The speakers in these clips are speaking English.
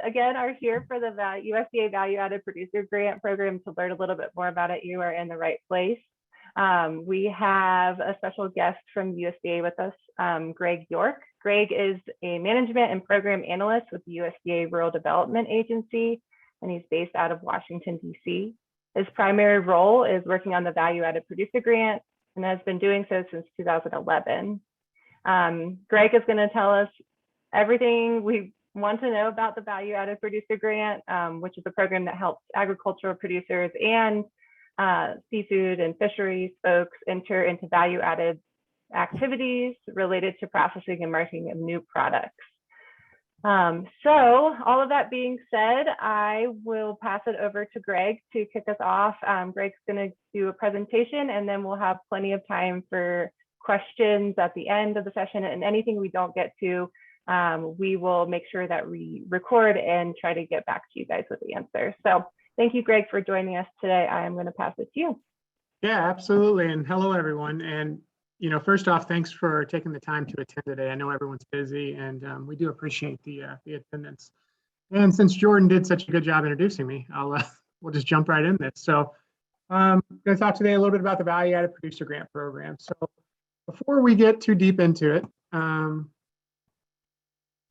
again are here for the USDA Value Added Producer Grant Program to learn a little bit more about it, you are in the right place. We have a special guest from USDA with us, Greg York. Greg is a management and program analyst with the USDA Rural Development Agency, and he's based out of Washington, D.C. His primary role is working on the Value Added Producer Grant and has been doing so since 2011. Greg is going to tell us everything we want to know about the Value Added Producer Grant, which is a program that helps agricultural producers and seafood and fisheries folks enter into value added activities related to processing and marketing of new products. So all of that being said, I will pass it over to Greg to kick us off. Greg's going to do a presentation, and then we'll have plenty of time for questions at the end of the session, and anything we don't get to, we will make sure that we record and try to get back to you guys with the answer. So thank you, Greg, for joining us today. I am going to pass it to you. Yeah, absolutely. And hello, everyone. And, first off, thanks for taking the time to attend today. I know everyone's busy, and we do appreciate the attendance. And since Jordan did such a good job introducing me, we'll just jump right in this. So I'm going to talk today a little bit about the Value Added Producer Grant Program. So before we get too deep into it,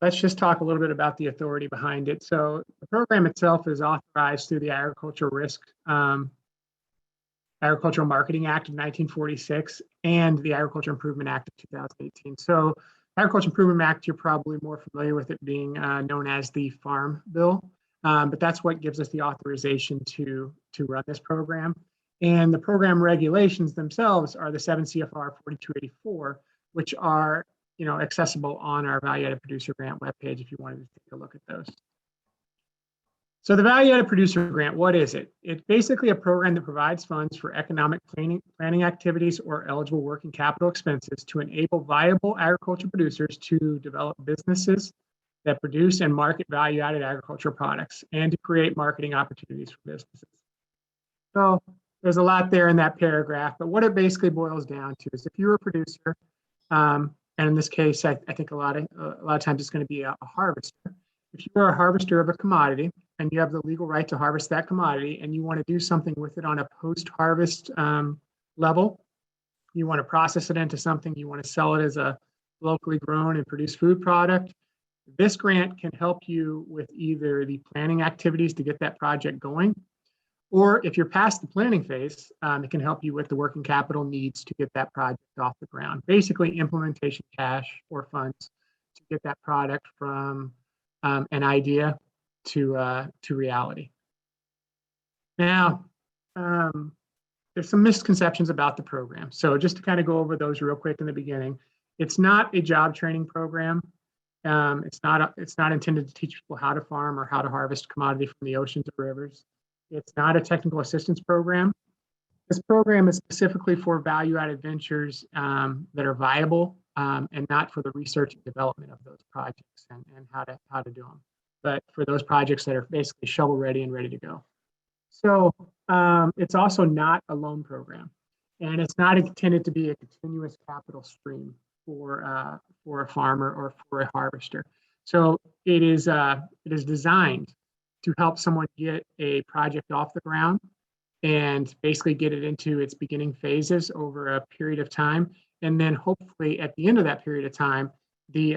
let's just talk a little bit about the authority behind it. So the program itself is authorized through the Agricultural Marketing Act of 1946 and the Agriculture Improvement Act of 2018. So Agriculture Improvement Act, you're probably more familiar with it being known as the Farm Bill, but that's what gives us the authorization to run this program. And the program regulations themselves are the 7 CFR 4284, which are accessible on our Value Added Producer Grant webpage if you wanted to take a look at those. So the Value Added Producer Grant, what is it? It's basically a program that provides funds for economic planning activities or eligible working capital expenses to enable viable agricultural producers to develop businesses that produce and market value-added agricultural products and to create marketing opportunities for businesses. So there's a lot there in that paragraph, but what it basically boils down to is if you're a producer, and in this case, I think a lot of times it's going to be a harvester. If you're a harvester of a commodity and you have the legal right to harvest that commodity and you want to do something with it on a post-harvest level, you want to process it into something, you want to sell it as a locally grown and produced food product, this grant can help you with either the planning activities to get that project going, or if you're past the planning phase, it can help you with the working capital needs to get that project off the ground. Basically, implementation cash or funds to get that product from an idea to reality. Now, there's some misconceptions about the program. So just to kind of go over those real quick in the beginning, it's not a job training program. It's not intended to teach people how to farm or how to harvest commodity from the oceans or rivers. It's not a technical assistance program. This program is specifically for value-added ventures that are viable and not for the research and development of those projects and how to do them, but for those projects that are basically shovel-ready and ready to go. So it's also not a loan program, and it's not intended to be a continuous capital stream for a farmer or for a harvester. So it is designed to help someone get a project off the ground and basically get it into its beginning phases over a period of time. And then hopefully at the end of that period of time, the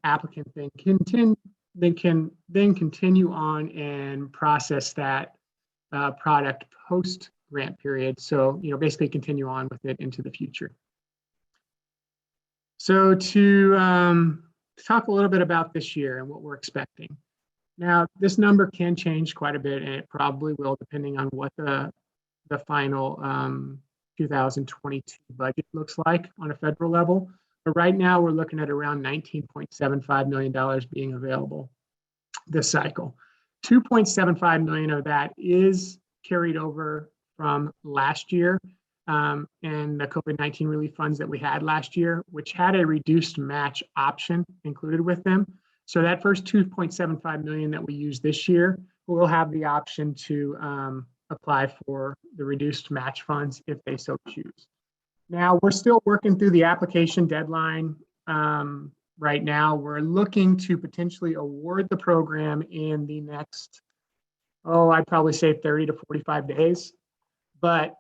applicant then can continue on and process that product post grant period. So, basically continue on with it into the future. So to talk a little bit about this year and what we're expecting. Now, this number can change quite a bit, and it probably will, depending on what the final 2022 budget looks like on a federal level. But right now, we're looking at around $19.75 million being available this cycle. $2.75 million of that is carried over from last year and the COVID-19 relief funds that we had last year, which had a reduced match option included with them. So that first $2.75 million that we use this year, we'll have the option to apply for the reduced match funds if they so choose. Now, we're still working through the application deadline right now. We're looking to potentially award the program in the next, I'd probably say 30 to 45 days. But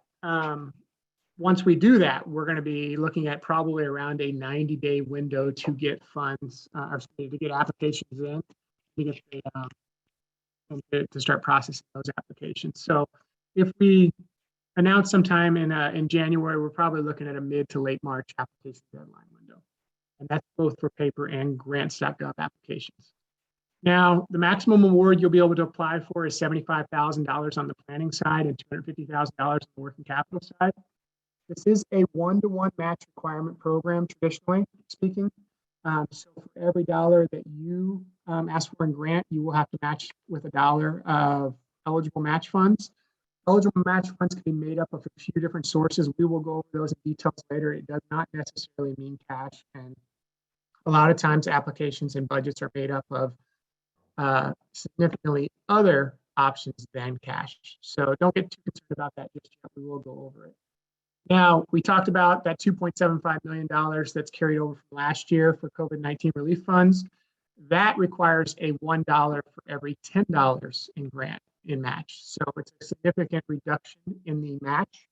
once we do that, we're going to be looking at probably around a 90-day window to get funds, to get applications in, to get and to start processing those applications. So if we announce sometime in January, we're probably looking at a mid to late March application deadline window. And that's both for paper and grants.gov applications. Now, the maximum award you'll be able to apply for is $75,000 on the planning side and $250,000 on the working capital side. This is a one-to-one match requirement program, traditionally speaking. So for every dollar that you ask for in grant, you will have to match with $1 of eligible match funds. Eligible match funds can be made up of a few different sources. We will go over those in details later. It does not necessarily mean cash. And a lot of times applications and budgets are made up of significantly other options than cash. So don't get too concerned about that just yet. We will go over it. Now, we talked about that $2.75 million that's carried over from last year for COVID-19 relief funds. That requires a $1 for every $10 in grant in match. So it's a significant reduction in the match.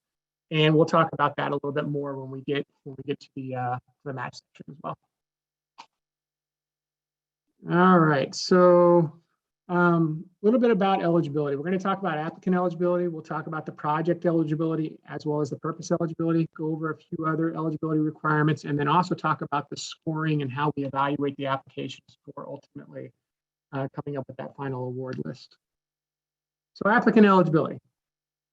And we'll talk about that a little bit more when we get to the match section as well. All right, so a little bit about eligibility. We're going to talk about applicant eligibility. We'll talk about the project eligibility as well as the purpose eligibility, go over a few other eligibility requirements, and then also talk about the scoring and how we evaluate the applications for ultimately coming up with that final award list. So applicant eligibility.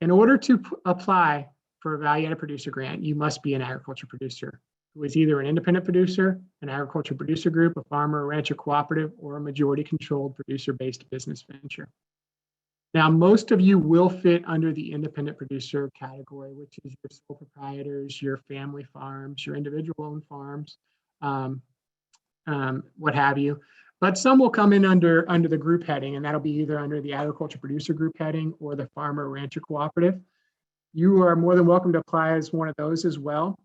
In order to apply for a value-added producer grant, you must be an agriculture producer who is either an independent producer, an agriculture producer group, a farmer or rancher cooperative, or a majority-controlled producer-based business venture. Now, most of you will fit under the independent producer category, which is your sole proprietors, your family farms, your individual-owned farms, what have you. But some will come in under the group heading, and that'll be either under the agriculture producer group heading or the farmer or rancher cooperative. You are more than welcome to apply as one of those as well.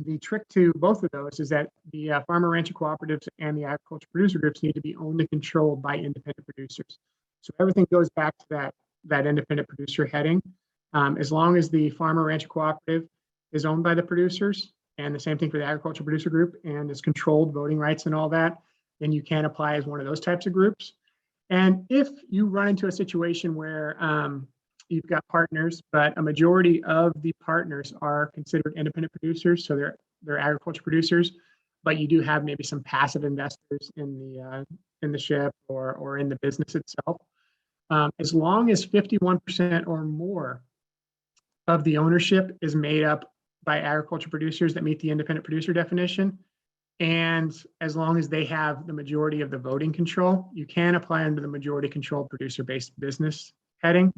The trick to both of those is that the farmer rancher cooperatives and the agriculture producer groups need to be owned and controlled by independent producers. So everything goes back to that independent producer heading. As long as the farmer rancher cooperative is owned by the producers, and the same thing for the agriculture producer group, and is controlled voting rights and all that, then you can apply as one of those types of groups. And if you run into a situation where you've got partners, but a majority of the partners are considered independent producers, so they're agriculture producers, but you do have maybe some passive investors in the ship or in the business itself. As long as 51% or more of the ownership is made up by agriculture producers that meet the independent producer definition, and as long as they have the majority of the voting control, you can apply under the majority controlled producer-based business heading.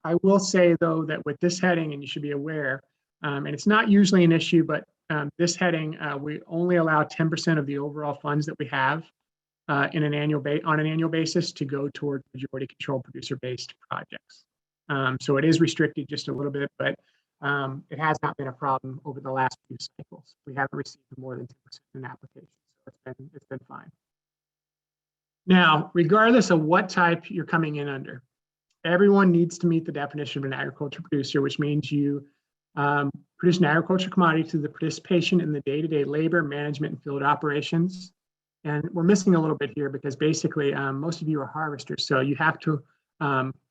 I will say, though, that with this heading, and you should be aware, and it's not usually an issue, but this heading, we only allow 10% of the overall funds that we have on an annual basis to go toward majority controlled producer-based projects. So it is restricted just a little bit, but it has not been a problem over the last few cycles. We haven't received more than 10% in applications, so it's been fine. Now, regardless of what type you're coming in under, everyone needs to meet the definition of an agriculture producer, which means you produce an agriculture commodity through the participation in the day-to-day labor, management, and field operations. And we're missing a little bit here because basically most of you are harvesters, so you have to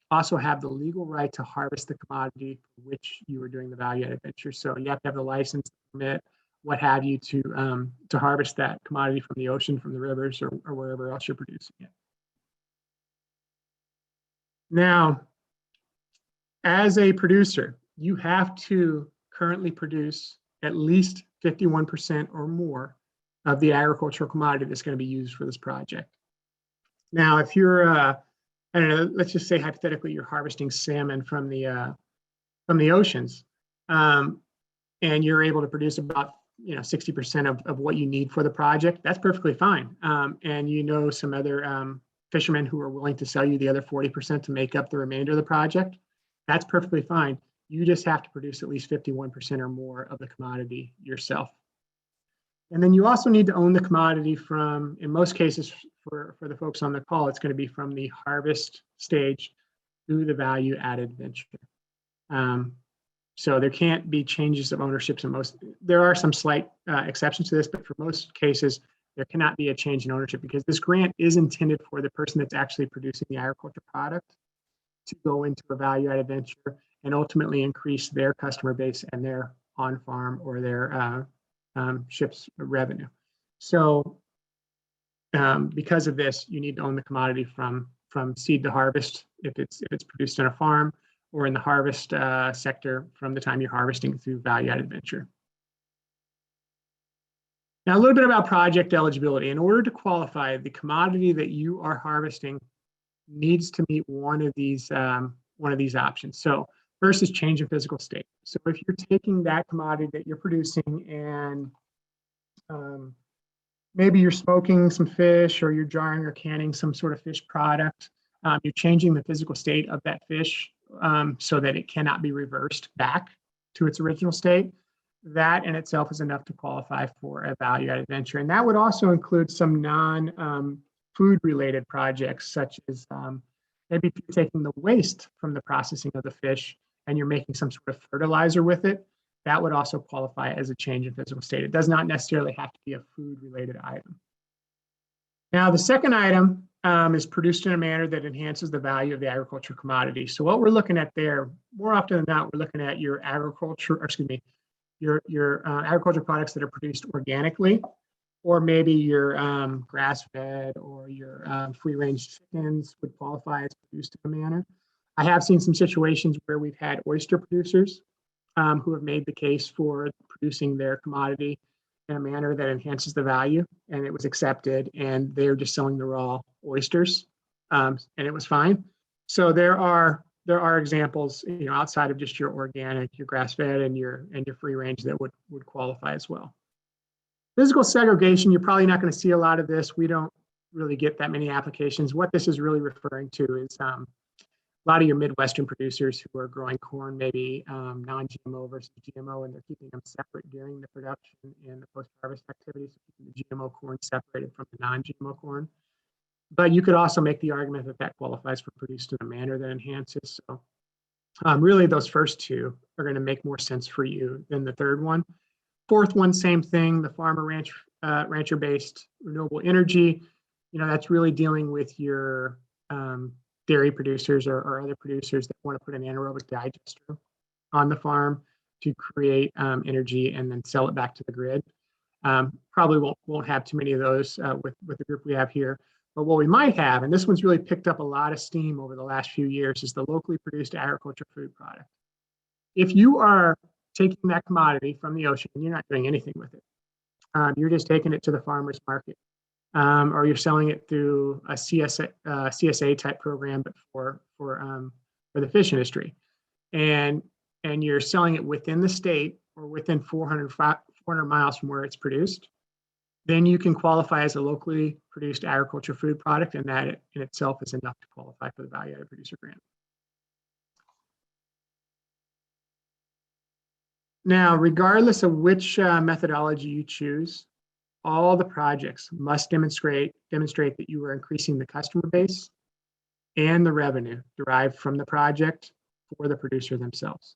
also have the legal right to harvest the commodity for which you are doing the value-added venture. So you have to have the license, permit, what have you, to harvest that commodity from the ocean, from the rivers, or wherever else you're producing it. Now, as a producer, you have to currently produce at least 51% or more of the agricultural commodity that's going to be used for this project. Now, if you're, I don't know, let's just say hypothetically you're harvesting salmon from the oceans, and you're able to produce about 60% of what you need for the project, that's perfectly fine. And some other fishermen who are willing to sell you the other 40% to make up the remainder of the project, that's perfectly fine. You just have to produce at least 51% or more of the commodity yourself. And then you also need to own the commodity from, in most cases, for the folks on the call, it's going to be from the harvest stage through the value added venture. So there can't be changes of ownerships in most, there are some slight exceptions to this, but for most cases, there cannot be a change in ownership because this grant is intended for the person that's actually producing the agriculture product to go into a value added venture and ultimately increase their customer base and their on-farm or their ships revenue. So because of this, you need to own the commodity from seed to harvest if it's produced on a farm, or in the harvest sector from the time you're harvesting through value added venture. Now, a little bit about project eligibility. In order to qualify, the commodity that you are harvesting needs to meet one of these options. So first is change in physical state. So if you're taking that commodity that you're producing and maybe you're smoking some fish or you're jarring or canning some sort of fish product, you're changing the physical state of that fish so that it cannot be reversed back to its original state. That in itself is enough to qualify for a value added venture. And that would also include some non-food related projects, such as maybe if you're taking the waste from the processing of the fish and you're making some sort of fertilizer with it, that would also qualify as a change in physical state. It does not necessarily have to be a food related item. Now, the second item is produced in a manner that enhances the value of the agricultural commodity. So what we're looking at there, more often than not, we're looking at your agricultural products that are produced organically, or maybe your grass-fed or your free-range chickens would qualify as produced in a manner. I have seen some situations where we've had oyster producers who have made the case for producing their commodity in a manner that enhances the value, and it was accepted, and they're just selling the raw oysters, and it was fine. So there are examples, outside of just your organic, your grass-fed, and your free range that would qualify as well. Physical segregation, you're probably not going to see a lot of this. We don't really get that many applications. What this is really referring to is a lot of your Midwestern producers who are growing corn, maybe non-GMO versus GMO, and they're keeping them separate during the production and the post-harvest activities, keeping the GMO corn separated from the non-GMO corn. But you could also make the argument that that qualifies for produced in a manner that enhances. So really those first two are going to make more sense for you than the third one. Fourth one, same thing, the farmer rancher-based renewable energy. That's really dealing with your dairy producers or other producers that want to put an anaerobic digester on the farm to create energy and then sell it back to the grid. Probably won't have too many of those with the group we have here. But what we might have, and this one's really picked up a lot of steam over the last few years, is the locally produced agriculture food product. If you are taking that commodity from the ocean and you're not doing anything with it, you're just taking it to the farmer's market, or you're selling it through a CSA type program, but for the fish industry, and you're selling it within the state or within 400 miles from where it's produced, then you can qualify as a locally produced agriculture food product, and that in itself is enough to qualify for the value added producer grant. Now, regardless of which methodology you choose, all the projects must demonstrate that you are increasing the customer base and the revenue derived from the project for the producer themselves.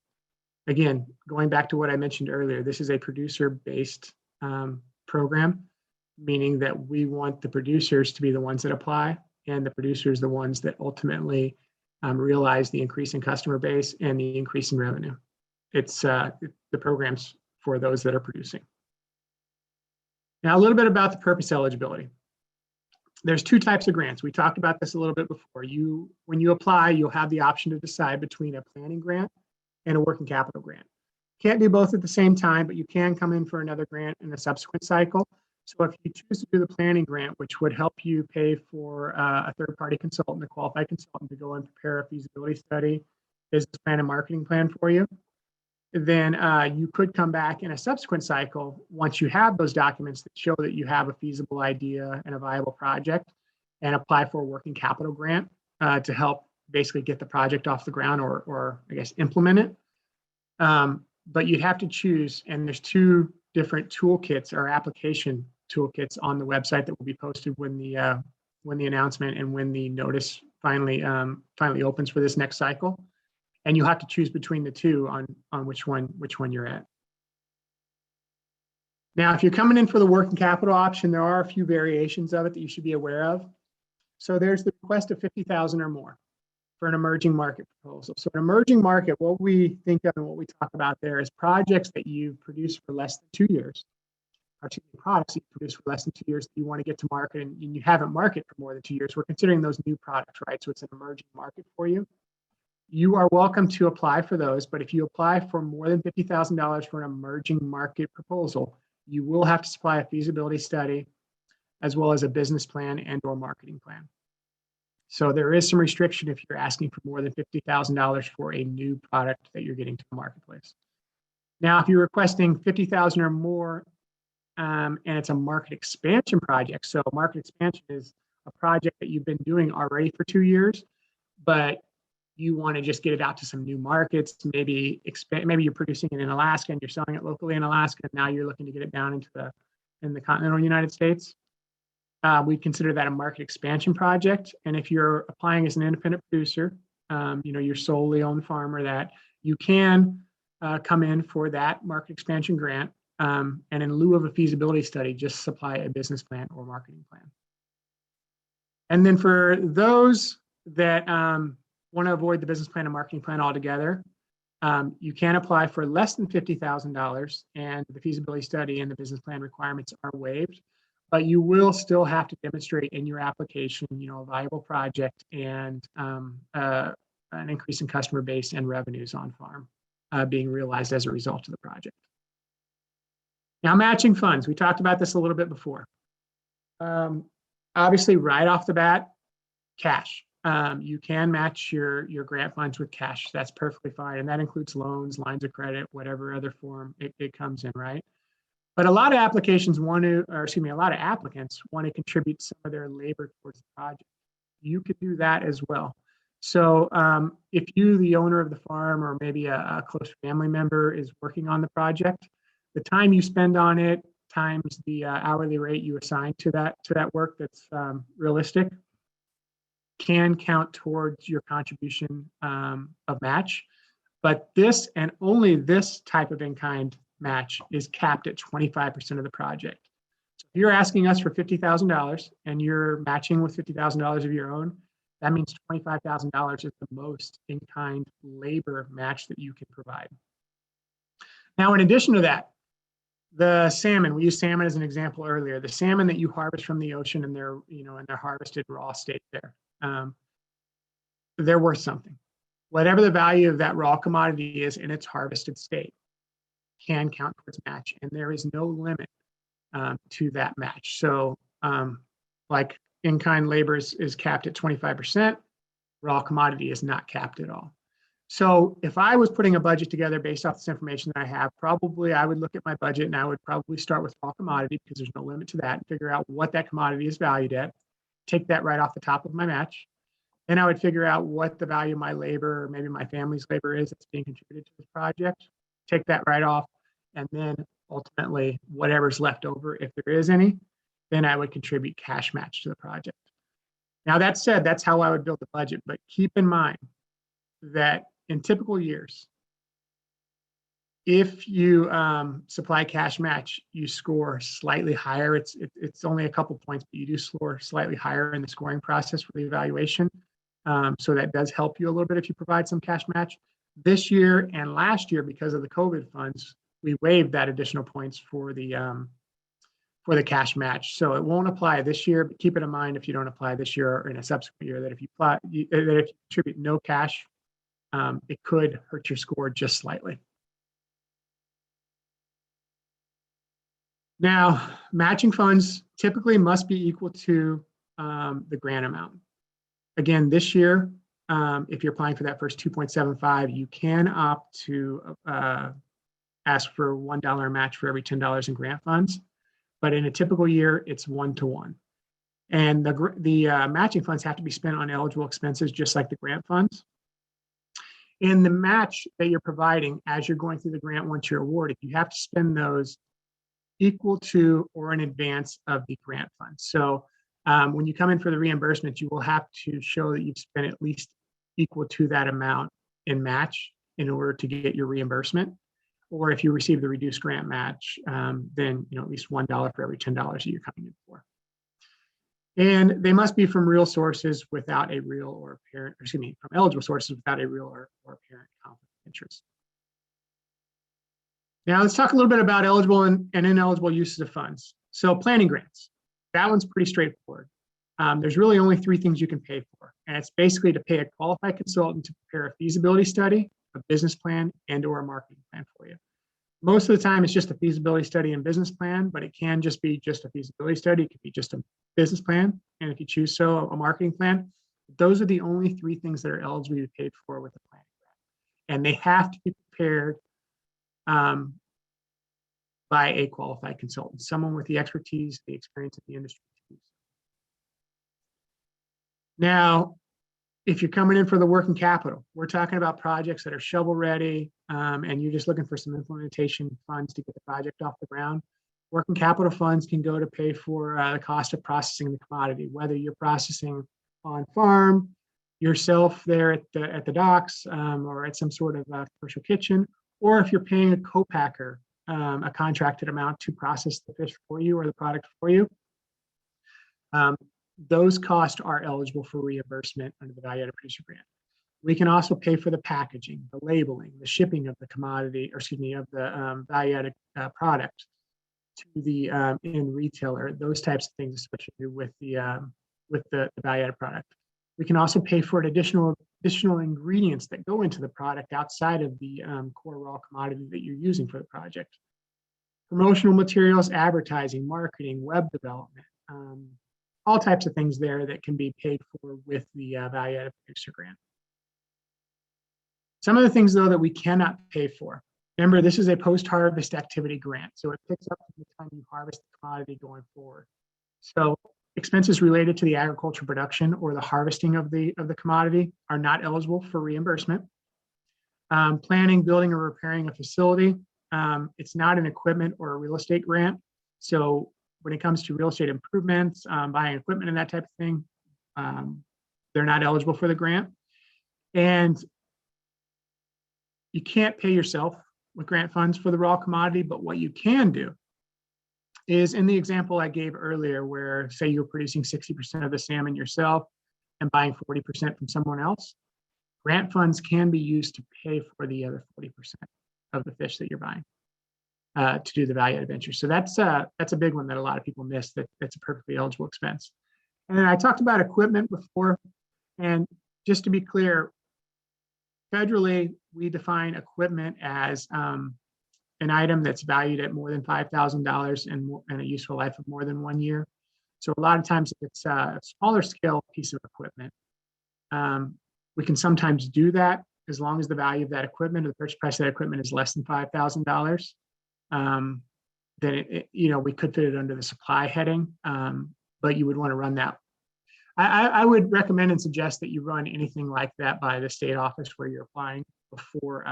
Again, going back to what I mentioned earlier, this is a producer-based program, meaning that we want the producers to be the ones that apply, and the producers the ones that ultimately realize the increase in customer base and the increase in revenue. It's the program's for those that are producing. Now, a little bit about the purpose eligibility. There's two types of grants. We talked about this a little bit before. When you apply, you'll have the option to decide between a planning grant and a working capital grant. Can't do both at the same time, but you can come in for another grant in a subsequent cycle. So if you choose to do the planning grant, which would help you pay for a third-party consultant, a qualified consultant, to go and prepare a feasibility study, business plan, and marketing plan for you, then you could come back in a subsequent cycle once you have those documents that show that you have a feasible idea and a viable project, and apply for a working capital grant to help basically get the project off the ground, or I guess implement it. But you'd have to choose, and there's two different toolkits or application toolkits on the website that will be posted when the announcement and when the notice finally opens for this next cycle. And you'll have to choose between the two on which one you're at. Now, if you're coming in for the working capital option, there are a few variations of it that you should be aware of. So there's the request of 50,000 or more for an emerging market proposal. So an emerging market, what we think of and what we talk about there is projects that you've produced for less than 2 years, or products that you produce for less than 2 years that you want to get to market and you haven't marketed for more than 2 years. We're considering those new products, right? So it's an emerging market for you. You are welcome to apply for those, but if you apply for more than $50,000 for an emerging market proposal, you will have to supply a feasibility study as well as a business plan and or marketing plan. So there is some restriction if you're asking for more than $50,000 for a new product that you're getting to the marketplace. Now, if you're requesting 50,000 or more, and it's a market expansion project. So market expansion is a project that you've been doing already for 2 years, but you want to just get it out to some new markets, maybe expand, maybe you're producing it in Alaska and you're selling it locally in Alaska, and now you're looking to get it down into the continental United States. We consider that a market expansion project. And if you're applying as an independent producer, you're solely on the farmer, that you can come in for that market expansion grant. And in lieu of a feasibility study, just supply a business plan or marketing plan. And then for those that want to avoid the business plan and marketing plan altogether, you can apply for less than $50,000, and the feasibility study and the business plan requirements are waived. But you will still have to demonstrate in your application, a viable project and an increase in customer base and revenues on farm being realized as a result of the project. Now, matching funds. We talked about this a little bit before. Obviously, right off the bat, cash. You can match your grant funds with cash. That's perfectly fine. And that includes loans, lines of credit, whatever other form it comes in, right? But a lot of applicants want to contribute some of their labor towards the project. You could do that as well. So if you, the owner of the farm, or maybe a close family member is working on the project, the time you spend on it times the hourly rate you assign to that work that's realistic can count towards your contribution of match. But this and only this type of in-kind match is capped at 25% of the project. So if you're asking us for $50,000 and you're matching with $50,000 of your own, that means $25,000 is the most in-kind labor match that you can provide. Now, in addition to that, the salmon, we used salmon as an example earlier, the salmon that you harvest from the ocean and they're harvested raw state there, they're worth something. Whatever the value of that raw commodity is in its harvested state can count towards match, and there is no limit to that match. So like in-kind labor is capped at 25%, raw commodity is not capped at all. So if I was putting a budget together based off this information that I have, probably I would look at my budget and I would probably start with raw commodity because there's no limit to that, and figure out what that commodity is valued at, take that right off the top of my match. Then I would figure out what the value of my labor, or maybe my family's labor is that's being contributed to this project, take that right off, and then ultimately whatever's left over, if there is any, then I would contribute cash match to the project. Now, that said, that's how I would build the budget, but keep in mind that in typical years, if you supply cash match, you score slightly higher. It's only a couple points, but you do score slightly higher in the scoring process for the evaluation. So that does help you a little bit if you provide some cash match. This year and last year, because of the COVID funds, we waived that additional points for the cash match. So it won't apply this year, but keep it in mind if you don't apply this year or in a subsequent year, that if you contribute no cash, it could hurt your score just slightly. Now, matching funds typically must be equal to the grant amount. Again, this year, if you're applying for that first 2.75, you can opt to ask for $1 match for every $10 in grant funds. But in a typical year, it's 1-to-1. And the matching funds have to be spent on eligible expenses, just like the grant funds. In the match that you're providing as you're going through the grant, once you're awarded, you have to spend those equal to or in advance of the grant fund. So when you come in for the reimbursement, you will have to show that you've spent at least equal to that amount in match in order to get your reimbursement. Or if you receive the reduced grant match, then at least $1 for every $10 that you're coming in for. And they must be from real sources without a real or apparent, from eligible sources without a real or apparent conflict of interest. Now let's talk a little bit about eligible and ineligible uses of funds. So planning grants, that one's pretty straightforward. There's really only three things you can pay for, and it's basically to pay a qualified consultant to prepare a feasibility study, a business plan, and/or a marketing plan for you. Most of the time, it's just a feasibility study and business plan, but it can just be just a feasibility study. It could be just a business plan, and if you choose so, a marketing plan. Those are the only three things that are eligible to be paid for with a planning grant, and they have to be prepared by a qualified consultant, someone with the expertise, the experience in the industry. Now, if you're coming in for the working capital, we're talking about projects that are shovel ready, and you're just looking for some implementation funds to get the project off the ground. Working capital funds can go to pay for the cost of processing the commodity, whether you're processing on farm, yourself there at the docks, or at some sort of commercial kitchen, or if you're paying a co-packer a contracted amount to process the fish for you or the product for you. Those costs are eligible for reimbursement under the value-added producer grant. We can also pay for the packaging, the labeling, the shipping of the commodity, or of the value-added product to the end retailer. Those types of things associated with the value-added product. We can also pay for additional ingredients that go into the product outside of the core raw commodity that you're using for the project. Promotional materials, advertising, marketing, web development. All types of things there that can be paid for with the value-added producer grant. Some of the things, though, that we cannot pay for. Remember, this is a post-harvest activity grant, so it picks up from the time you harvest the commodity going forward. So expenses related to the agricultural production or the harvesting of the commodity are not eligible for reimbursement. Planning, building, or repairing a facility. It's not an equipment or a real estate grant. So when it comes to real estate improvements, buying equipment and that type of thing, they're not eligible for the grant. And you can't pay yourself with grant funds for the raw commodity, but what you can do is, in the example I gave earlier, where say you're producing 60% of the salmon yourself and buying 40% from someone else, grant funds can be used to pay for the other 40% of the fish that you're buying. To do the value-added venture. So that's a big one that a lot of people miss, that's a perfectly eligible expense. And then I talked about equipment before, and just to be clear, federally, we define equipment as an item that's valued at more than $5,000 and a useful life of more than 1 year. So a lot of times, if it's a smaller scale piece of equipment, we can sometimes do that as long as the value of that equipment or the purchase price of that equipment is less than $5,000. Then we could fit it under the supply heading, but you would want to run that. I would recommend and suggest that you run anything like that by the state office where you're applying before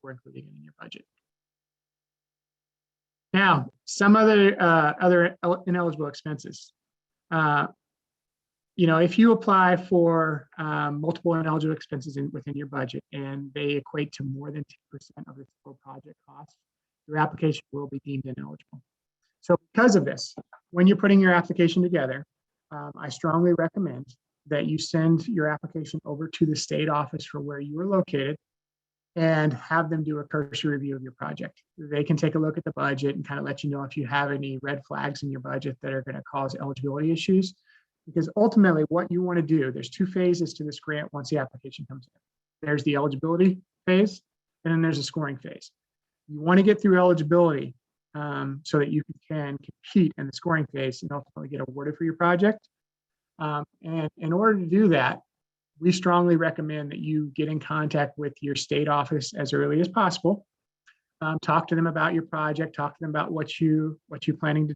including it in your budget. Now, some other ineligible expenses. If you apply for multiple ineligible expenses within your budget and they equate to more than 10% of the total project cost, your application will be deemed ineligible. So because of this, when you're putting your application together, I strongly recommend that you send your application over to the state office for where you are located and have them do a cursory review of your project. They can take a look at the budget and kind of let you know if you have any red flags in your budget that are going to cause eligibility issues. Because ultimately what you want to do, there's two phases to this grant once the application comes in. There's the eligibility phase, and then there's a scoring phase. You want to get through eligibility so that you can compete in the scoring phase and ultimately get awarded for your project. And in order to do that, we strongly recommend that you get in contact with your state office as early as possible. Talk to them about your project, talk to them about what you're planning to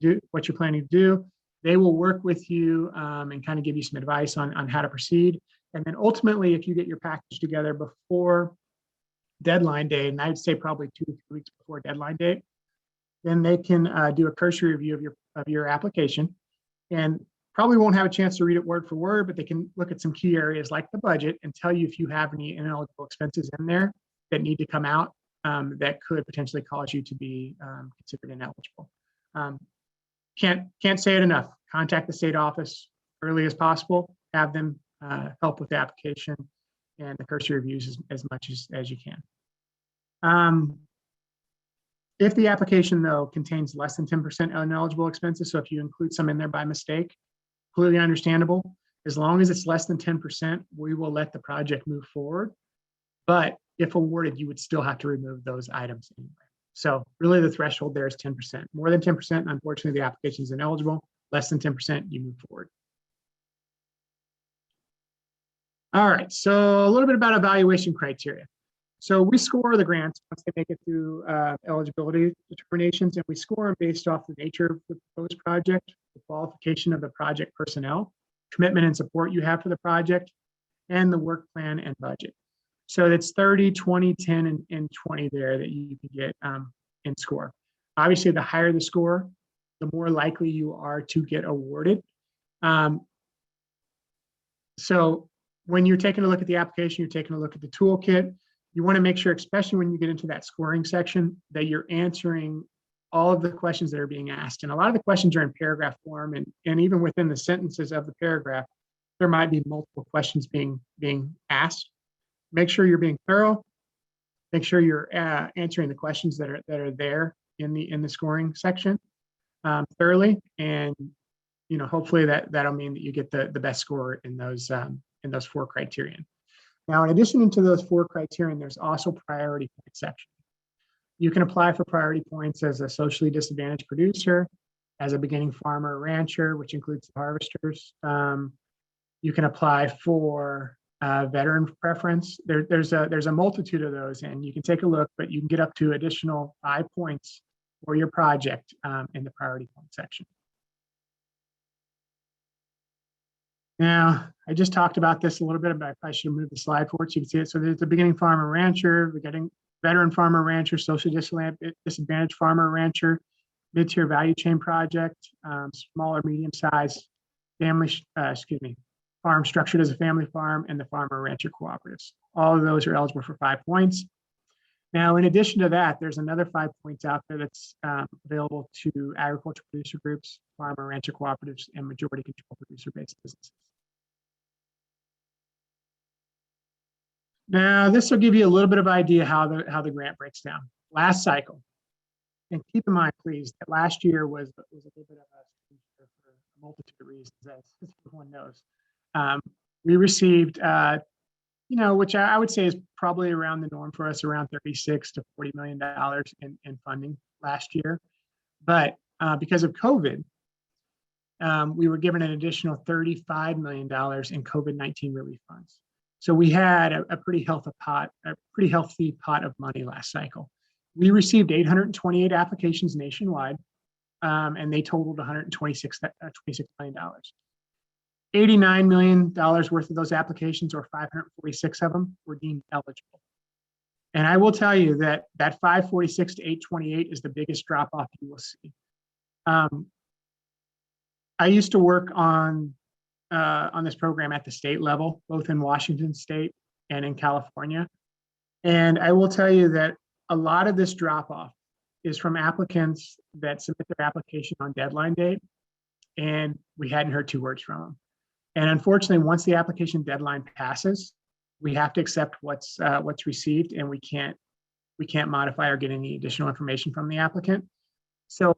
do. They will work with you and kind of give you some advice on how to proceed. And then ultimately, if you get your package together before deadline date, and I'd say probably 2 to 3 weeks before deadline date, then they can do a cursory review of your application, and probably won't have a chance to read it word for word, but they can look at some key areas like the budget and tell you if you have any ineligible expenses in there that need to come out that could potentially cause you to be considered ineligible. Can't say it enough. Contact the state office early as possible. Have them help with the application and the cursory reviews as much as you can. If the application, though, contains less than 10% ineligible expenses, so if you include some in there by mistake, completely understandable. As long as it's less than 10%, we will let the project move forward. But if awarded, you would still have to remove those items anyway. So really the threshold there is 10%. More than 10%, unfortunately, the application is ineligible. Less than 10%, you move forward. All right, so a little bit about evaluation criteria. So we score the grants once they make it through eligibility determinations, and we score them based off the nature of the proposed project, the qualification of the project personnel, commitment and support you have for the project, and the work plan and budget. So it's 30, 20, 10, and 20 there that you can get in score. Obviously, the higher the score, the more likely you are to get awarded. So when you're taking a look at the application, you're taking a look at the toolkit, you want to make sure, especially when you get into that scoring section, that you're answering all of the questions that are being asked. And a lot of the questions are in paragraph form, and even within the sentences of the paragraph, there might be multiple questions being asked. Make sure you're being thorough. Make sure you're answering the questions that are there in the scoring section thoroughly, and hopefully that'll mean that you get the best score in those 4 criterion. Now, in addition to those 4 criterion, there's also priority point section. You can apply for priority points as a socially disadvantaged producer, as a beginning farmer or rancher, which includes the harvesters. You can apply for veteran preference. There's a multitude of those, and you can take a look, but you can get up to additional 5 points for your project in the priority point section. Now, I just talked about this a little bit, but I probably should have moved the slide forward so you can see it. So there's the beginning farmer rancher, we're getting veteran farmer rancher, socially disadvantaged farmer rancher, mid-tier value chain project, small or medium-sized family, farm structured as a family farm, and the farmer rancher cooperatives. All of those are eligible for 5 points. Now, in addition to that, there's another 5 points out there that's available to agriculture producer groups, farmer rancher cooperatives, and majority control producer-based businesses. Now, this will give you a little bit of idea how the grant breaks down. Last cycle, and keep in mind, please, that last year was a little bit of a for a multitude of reasons, as everyone knows. We received, which I would say is probably around the norm for us, around $36 to $40 million in funding last year. But because of COVID, we were given an additional $35 million in COVID-19 relief funds. So we had a pretty healthy pot of money last cycle. We received 828 applications nationwide, and they totaled $126 million. $89 million worth of those applications, or 546 of them, were deemed eligible. And I will tell you that 546 to 828 is the biggest drop off you will see. I used to work on this program at the state level, both in Washington State and in California. And I will tell you that a lot of this drop off is from applicants that submit their application on deadline date, and we hadn't heard 2 words from them. And unfortunately, once the application deadline passes, we have to accept what's received, and we can't modify or get any additional information from the applicant. So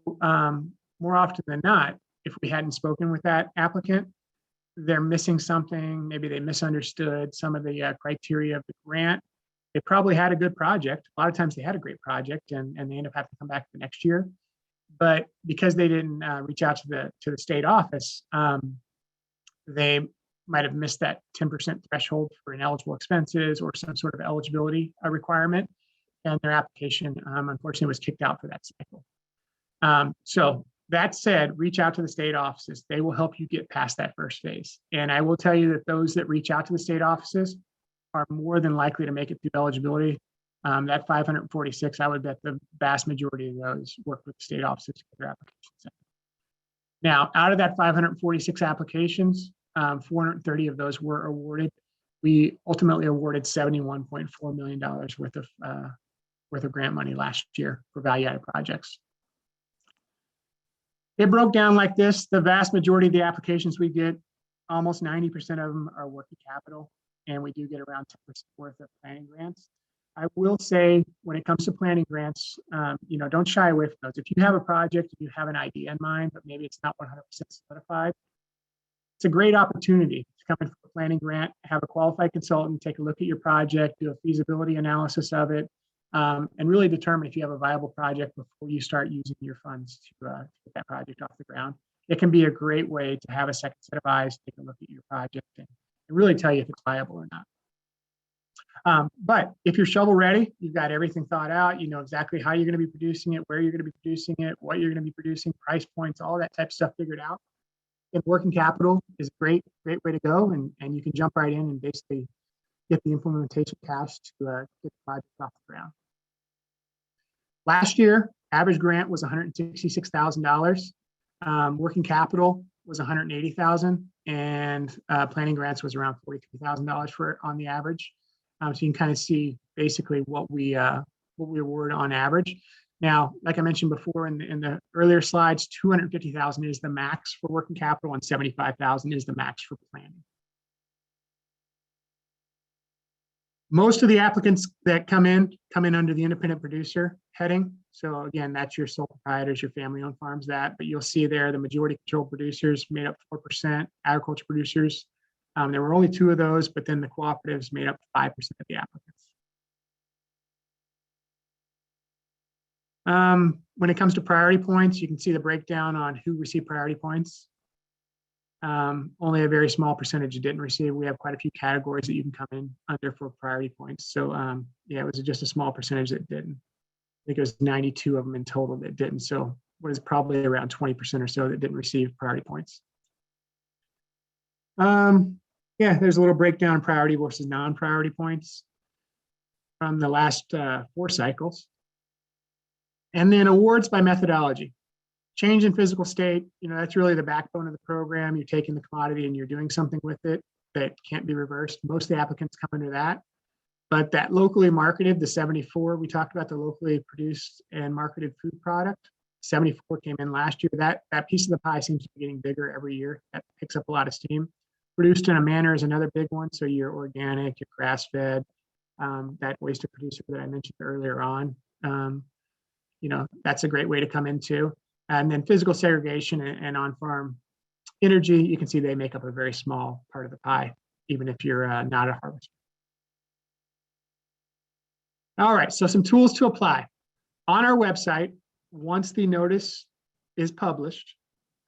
more often than not, if we hadn't spoken with that applicant, they're missing something. Maybe they misunderstood some of the criteria of the grant. They probably had a good project. A lot of times they had a great project, and they end up having to come back the next year. But because they didn't reach out to the state office, they might have missed that 10% threshold for ineligible expenses or some sort of eligibility requirement, and their application, unfortunately, was kicked out for that cycle. So that said, reach out to the state offices. They will help you get past that first phase. And I will tell you that those that reach out to the state offices are more than likely to make it through eligibility That 546, I would bet the vast majority of those work with the state offices to get their applications in. Now, out of that 546 applications, 430 of those were awarded. We ultimately awarded $71.4 million worth of grant money last year for value-added projects. It broke down like this. The vast majority of the applications we get, almost 90% of them are working capital, and we do get around 10% worth of planning grants. I will say, when it comes to planning grants, don't shy away from those. If you have a project, if you have an idea in mind, but maybe it's not 100% solidified, it's a great opportunity to come in for a planning grant, have a qualified consultant take a look at your project, do a feasibility analysis of it, and really determine if you have a viable project before you start using your funds to get that project off the ground. It can be a great way to have a second set of eyes, take a look at your project, and really tell you if it's viable or not. But if you're shovel ready, you've got everything thought out, you know exactly how you're going to be producing it, where you're going to be producing it, what you're going to be producing, price points, all that type of stuff figured out. And working capital is a great way to go, and you can jump right in and basically get the implementation cash to get the project off the ground. Last year, average grant was $166,000. Working capital was $180,000, and planning grants was around $43,000 on the average. So you can kind of see basically what we award on average. Now, like I mentioned before in the earlier slides, $250,000 is the max for working capital, and $75,000 is the max for planning. Most of the applicants that come in under the independent producer heading. So again, that's your sole proprietors, your family-owned farms, but you'll see there the majority controlled producers made up 4%, agriculture producers. There were only 2 of those, but then the cooperatives made up 5% of the applicants. When it comes to priority points, you can see the breakdown on who received priority points. Only a very small percentage didn't receive. We have quite a few categories that you can come in under for priority points. So yeah, it was just a small percentage that didn't. I think it was 92 of them in total that didn't. So what is probably around 20% or so that didn't receive priority points. Yeah, there's a little breakdown in priority versus non-priority points from the last 4 cycles. And then awards by methodology. Change in physical state, that's really the backbone of the program. You're taking the commodity and you're doing something with it that can't be reversed. Most of the applicants come under that. But that locally marketed, the 74, we talked about the locally produced and marketed food product. 74 came in last year. That piece of the pie seems to be getting bigger every year. That picks up a lot of steam. Produced in a manner is another big one. So your organic, your grass-fed, that oyster producer that I mentioned earlier on. That's a great way to come into. And then physical segregation and on-farm energy, you can see they make up a very small part of the pie, even if you're not a harvester. All right, so some tools to apply. On our website, once the notice is published,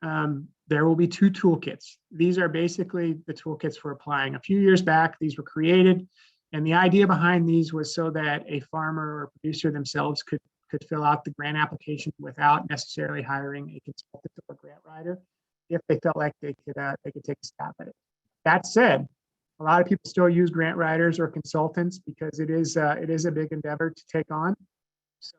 there will be 2 toolkits. These are basically the toolkits for applying. A few years back, these were created, and the idea behind these was so that a farmer or producer themselves could fill out the grant application without necessarily hiring a consultant or grant writer if they felt like they could take a stab at it. That said, a lot of people still use grant writers or consultants because it is a big endeavor to take on. So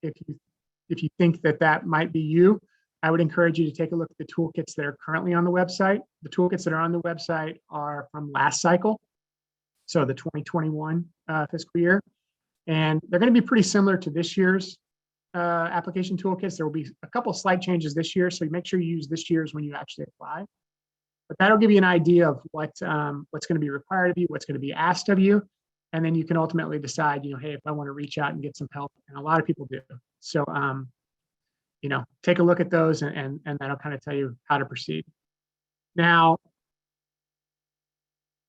if you think that might be you, I would encourage you to take a look at the toolkits that are currently on the website. The toolkits that are on the website are from last cycle, so the 2021 fiscal year. And they're going to be pretty similar to this year's application toolkits. There will be a couple slight changes this year, so make sure you use this year's when you actually apply. But that'll give you an idea of what's going to be required of you, what's going to be asked of you, and then you can ultimately decide, hey, if I want to reach out and get some help, and a lot of people do. So, take a look at those, and that'll kind of tell you how to proceed. Now,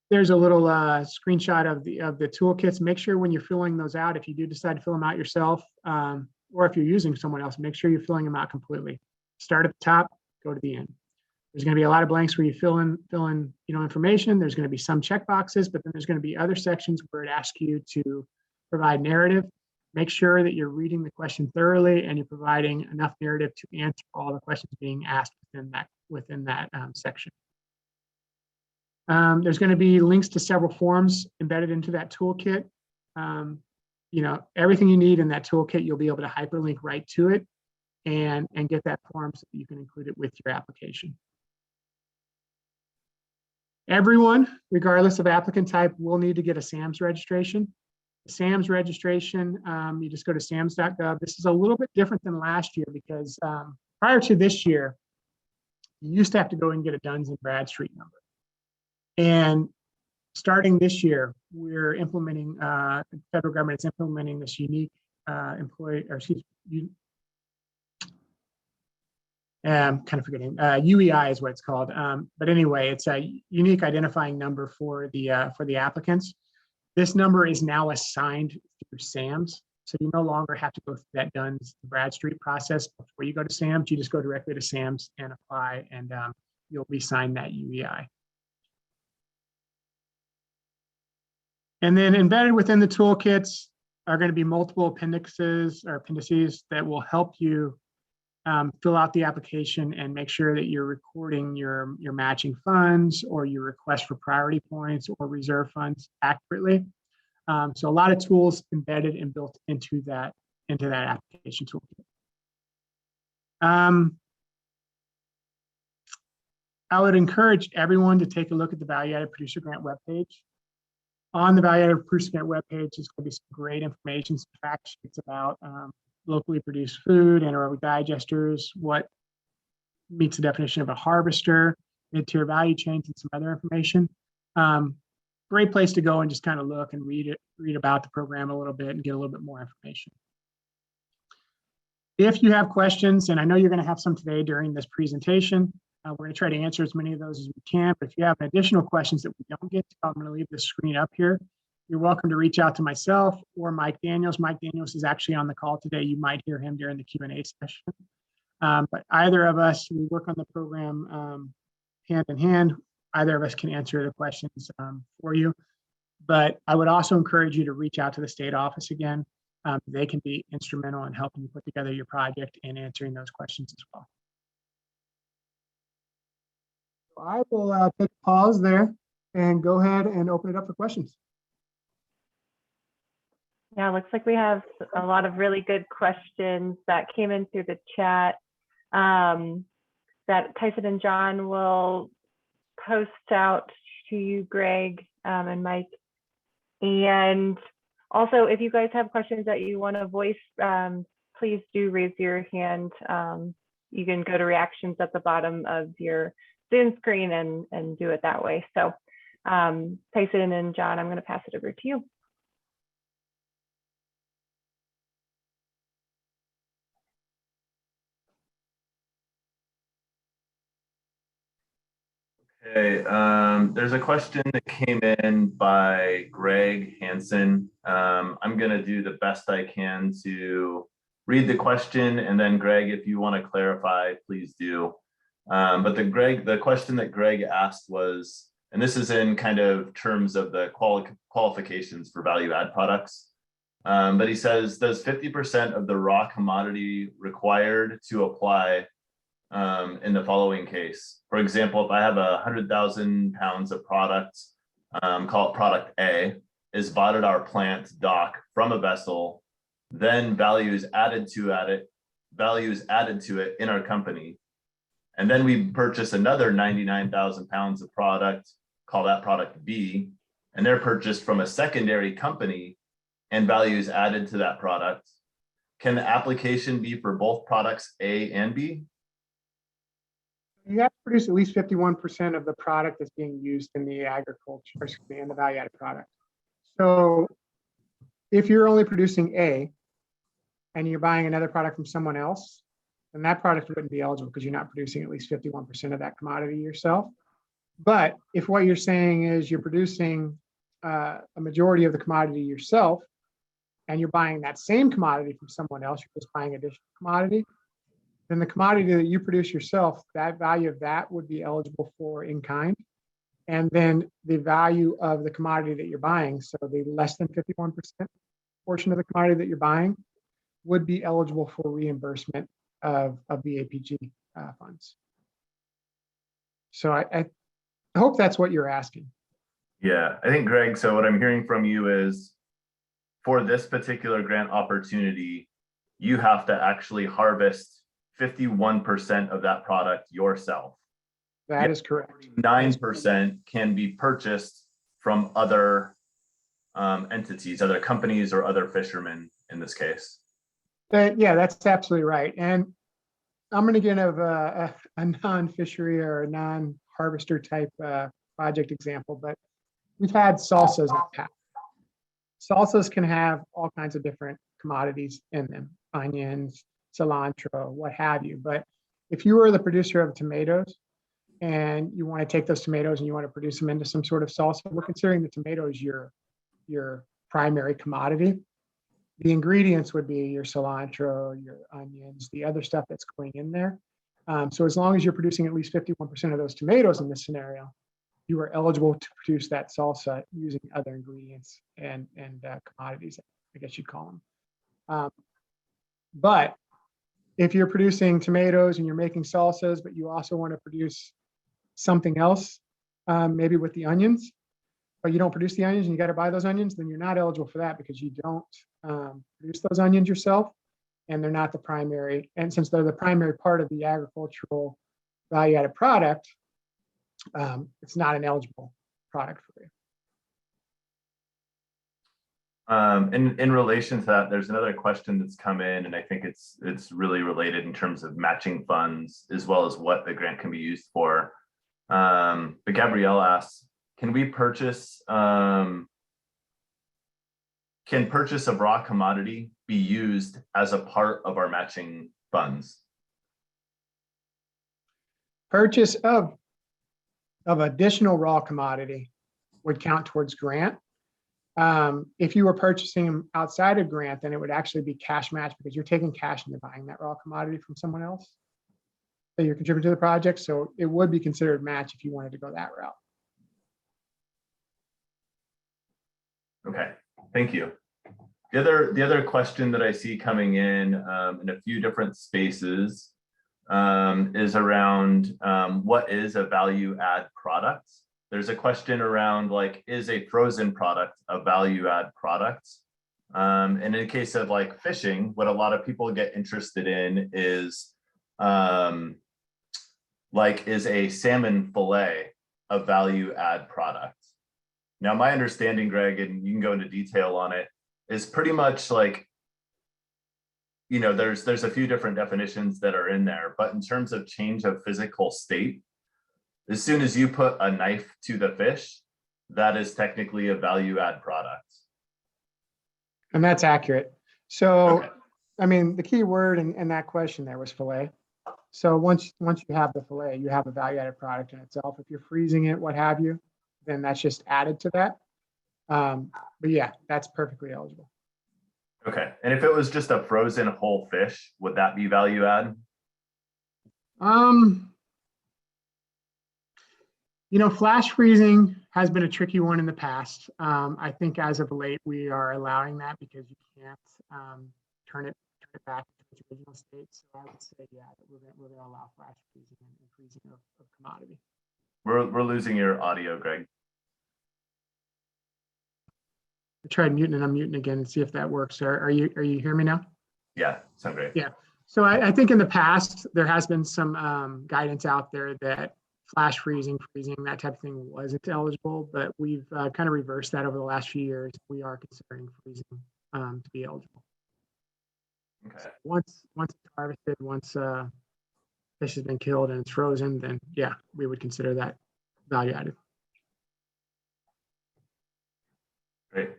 there's a little screenshot of the toolkits. Make sure when you're filling those out, if you do decide to fill them out yourself, or if you're using someone else, make sure you're filling them out completely. Start at the top, go to the end. There's going to be a lot of blanks where you fill in information. There's going to be some check boxes, but then there's going to be other sections where it asks you to provide narrative. Make sure that you're reading the question thoroughly and you're providing enough narrative to answer all the questions being asked within that section. There's going to be links to several forms embedded into that toolkit. everything you need in that toolkit, you'll be able to hyperlink right to it and get that form so that you can include it with your application. Everyone, regardless of applicant type, will need to get a SAMS registration. SAMS registration, you just go to sams.gov. This is a little bit different than last year because prior to this year, you used to have to go and get a Duns and Bradstreet number. And starting this year, we're implementing, the federal government is implementing this unique I'm kind of forgetting, UEI is what it's called. But anyway, it's a unique identifying number for the applicants. This number is now assigned through SAMS. So you no longer have to go through that Duns and Bradstreet process before you go to SAMS. You just go directly to SAMS and apply, and you'll be assigned that UEI. And then embedded within the toolkits are going to be multiple appendices that will help you fill out the application and make sure that you're recording your matching funds or your request for priority points or reserve funds accurately. So a lot of tools embedded and built into that application toolkit. I would encourage everyone to take a look at the Value Added Producer Grant webpage. On the Value Added Producer Grant webpage is going to be some great information, some fact sheets about locally produced food, anaerobic digesters, what meets the definition of a harvester, mid-tier value chains, and some other information. Great place to go and just kind of look and read about the program a little bit and get a little bit more information. If you have questions, and I know you're going to have some today during this presentation, we're going to try to answer as many of those as we can. But if you have additional questions that we don't get to, I'm going to leave the screen up here. You're welcome to reach out to myself or Mike Daniels. Mike Daniels is actually on the call today. You might hear him during the Q&A session. But either of us, we work on the program hand in hand. Either of us can answer the questions for you. But I would also encourage you to reach out to the state office again. They can be instrumental in helping you put together your project and answering those questions as well. So I will take a pause there and go ahead and open it up for questions. Yeah, looks like we have a lot of really good questions that came in through the chat that Tyson and John will post out to you, Greg and Mike. And also, if you guys have questions that you want to voice, please do raise your hand. You can go to reactions at the bottom of your Zoom screen and do it that way. So Tyson and John, I'm going to pass it over to you. Okay, there's a question that came in by Greg Hansen. I'm going to do the best I can to read the question, and then Greg, if you want to clarify, please do. But the question that Greg asked was, and this is in kind of terms of the qualifications for value add products. But he says, does 50% of the raw commodity required to apply in the following case? For example, if I have 100,000 pounds of product, call it product A, is bought at our plant dock from a vessel, then value is added to it in our company. And then we purchase another 99,000 pounds of product, call that product B, and they're purchased from a secondary company and value is added to that product. Can the application be for both products A and B? You have to produce at least 51% of the product that's being used in the agriculture, in the value-added product. So if you're only producing A and you're buying another product from someone else, then that product wouldn't be eligible because you're not producing at least 51% of that commodity yourself. But if what you're saying is you're producing a majority of the commodity yourself and you're buying that same commodity from someone else, you're just buying additional commodity, then the commodity that you produce yourself, that value of that would be eligible for in kind. And then the value of the commodity that you're buying, so the less than 51% portion of the commodity that you're buying, would be eligible for reimbursement of VAPG funds. So I hope that's what you're asking. Yeah, I think, Greg, so what I'm hearing from you is for this particular grant opportunity, you have to actually harvest 51% of that product yourself. That is correct. 9% can be purchased from other entities, other companies, or other fishermen in this case. Yeah, that's absolutely right. And I'm going to give a non-fishery or a non-harvester type project example, but we've had salsas in the past. Salsas can have all kinds of different commodities in them, onions, cilantro, what have you. But if you were the producer of tomatoes and you want to take those tomatoes and you want to produce them into some sort of salsa, we're considering the tomatoes your primary commodity. The ingredients would be your cilantro, your onions, the other stuff that's going in there. So as long as you're producing at least 51% of those tomatoes in this scenario, you are eligible to produce that salsa using other ingredients and commodities, I guess you'd call them. But if you're producing tomatoes and you're making salsas, but you also want to produce something else, maybe with the onions, but you don't produce the onions and you got to buy those onions, then you're not eligible for that because you don't produce those onions yourself, and they're not the primary. And since they're the primary part of the agricultural value-added product, it's not an eligible product for you. In relation to that, there's another question that's come in, and I think it's really related in terms of matching funds as well as what the grant can be used for. But Gabrielle asks, can we purchase, can purchase of raw commodity be used as a part of our matching funds? Purchase of additional raw commodity would count towards grant. If you were purchasing them outside of grant, then it would actually be cash match because you're taking cash and you're buying that raw commodity from someone else. So you're contributing to the project. So it would be considered match if you wanted to go that route. Okay, thank you. The other question that I see coming in a few different spaces is around what is a value add product? There's a question around like, is a frozen product a value add product? And in the case of like fishing, what a lot of people get interested in is is a salmon fillet a value add product? Now, my understanding, Greg, and you can go into detail on it, is pretty much like, you know, there's a few different definitions that are in there, but in terms of change of physical state, as soon as you put a knife to the fish, that is technically a value add product. And that's accurate. So, Okay. I mean, the key word in that question there was fillet. So once you have the fillet, you have a value added product in itself. If you're freezing it, what have you, then that's just added to that. But yeah, that's perfectly eligible. Okay, and if it was just a frozen whole fish, would that be value add? You know, flash freezing has been a tricky one in the past. I think as of late, we are allowing that because you can't turn it back to its original state. So I would say, yeah, that we're going to allow flash freezing and freezing of commodity. We're losing your audio, Greg. I tried muting and unmuting again and see if that works. Are you hearing me now? Yeah, sound great. Yeah. So I think in the past, there has been some guidance out there that flash freezing, that type of thing wasn't eligible, but we've kind of reversed that over the last few years. We are considering freezing to be eligible. Okay. So once it's harvested, once fish has been killed and it's frozen, then yeah, we would consider that value added. Great.